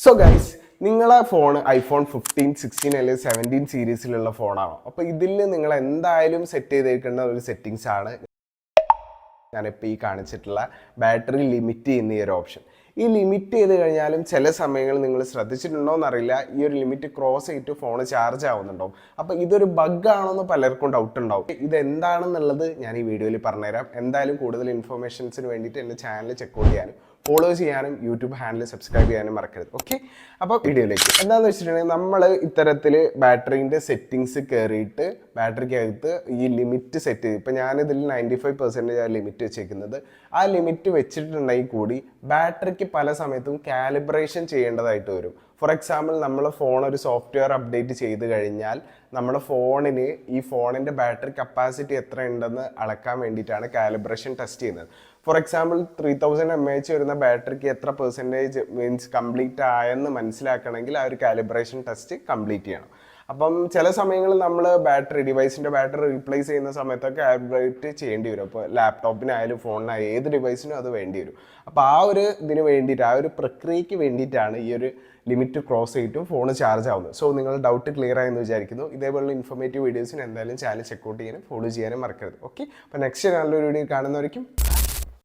So guys, നിങ്ങളെ phone iPhone 15, 16 അല്ലെങ്കിൽ 17 സീരീസിലുള്ള ഫോണാണോ? അപ്പോൾ ഇതിൽ നിങ്ങൾ എന്തായാലും സെറ്റ് ചെയ്തേക്കുന്ന ഒരു സെറ്റിങ്സ് ആണ് ഞാനിപ്പോൾ ഈ കാണിച്ചിട്ടുള്ള ബാറ്ററി ലിമിറ്റ് ചെയ്യുന്ന ഈ ഒരു ഓപ്ഷൻ. ഈ ലിമിറ്റ് ചെയ്ത് കഴിഞ്ഞാലും ചില സമയങ്ങളിൽ നിങ്ങൾ ശ്രദ്ധിച്ചിട്ടുണ്ടോ എന്നറിയില്ല, ഈ ഒരു ലിമിറ്റ് ക്രോസ് ചെയ്തിട്ട് ഫോൺ ചാർജ് ആവുന്നുണ്ടാവും. അപ്പോൾ ഇതൊരു ബഗ് ആണോന്ന് പലർക്കും ഡൗട്ട് ഉണ്ടാവും. ഇതെന്താണെന്നുള്ളത് ഞാൻ ഈ വീഡിയോയിൽ പറഞ്ഞുതരാം. എന്തായാലും കൂടുതൽ ഇൻഫർമേഷൻസിന് വേണ്ടിയിട്ട് എൻ്റെ ചാനൽ ചെക്കൗട്ട് ചെയ്യാനും ഫോളോ ചെയ്യാനും യൂട്യൂബ് ഹാൻഡിൽ സബ്സ്ക്രൈബ് ചെയ്യാനും മറക്കരുത്. ഓക്കെ, അപ്പോൾ വീഡിയോയിലേക്ക് എന്താണെന്ന് വെച്ചിട്ടുണ്ടെങ്കിൽ നമ്മൾ ഇത്തരത്തിൽ ബാറ്ററീൻ്റെ സെറ്റിങ്സ് കയറിയിട്ട് ബാറ്ററിക്കകത്ത് ഈ ലിമിറ്റ് സെറ്റ് ചെയ്ത്, ഇപ്പോൾ ഞാനിതിൽ 95% ലിമിറ്റ് വെച്ചേക്കുന്നത്. ആ ലിമിറ്റ് വെച്ചിട്ടുണ്ടെങ്കിൽ കൂടി ബാറ്ററിക്ക് പല സമയത്തും കാലിബ്രേഷൻ ചെയ്യേണ്ടതായിട്ട് വരും. ഫോർ എക്സാമ്പിൾ, നമ്മൾ ഫോൺ ഒരു സോഫ്റ്റ്വെയർ അപ്ഡേറ്റ് ചെയ്ത് കഴിഞ്ഞാൽ നമ്മുടെ ഫോണിന് ഈ ഫോണിൻ്റെ ബാറ്ററി കപ്പാസിറ്റി എത്ര ഉണ്ടെന്ന് അളക്കാൻ വേണ്ടിയിട്ടാണ് കാലിബ്രേഷൻ ടെസ്റ്റ് ചെയ്യുന്നത്. ഫോർ എക്സാമ്പിൾ, 3000 mAh വരുന്ന ബാറ്ററിക്ക് എത്ര പെർസെൻറ്റേജ് മീൻസ് കംപ്ലീറ്റ് ആയെന്ന് മനസ്സിലാക്കണമെങ്കിൽ ആ ഒരു കാലിബ്രേഷൻ ടെസ്റ്റ് കംപ്ലീറ്റ് ചെയ്യണം. അപ്പം ചില സമയങ്ങളിൽ നമ്മൾ ഡിവൈസിൻ്റെ ബാറ്ററി റീപ്ലേസ് ചെയ്യുന്ന സമയത്തൊക്കെ കാലിബ്രേറ്റ് ചെയ്യേണ്ടി വരും. അപ്പോൾ ലാപ്ടോപ്പിനായാലും ഫോണിനായാലും ഏത് ഡിവൈസിനും അത് വേണ്ടി വരും. അപ്പോൾ ആ ഒരു ഇതിന് വേണ്ടിയിട്ട്, ആ ഒരു പ്രക്രിയയ്ക്ക് വേണ്ടിയിട്ടാണ് ഈ ഒരു ലിമിറ്റ് ക്രോസ് ചെയ്തിട്ടും ഫോൺ ചാർജ് ആവുന്നത്. സോ നിങ്ങളുടെ ഡൗട്ട് ക്ലിയർ ആയെന്ന് വിചാരിക്കുന്നു. ഇതേപോലുള്ള ഇൻഫോർമേറ്റീവ് വീഡിയോസിന് എന്തായാലും ചാനൽ ചെക്കൗട്ട് ചെയ്യാനും ഫോളോ ചെയ്യാനും മറക്കരുത്. ഓക്കെ, അപ്പോൾ നെക്സ്റ്റ് നല്ലൊരു വീഡിയോ കാണുന്നവരേക്കും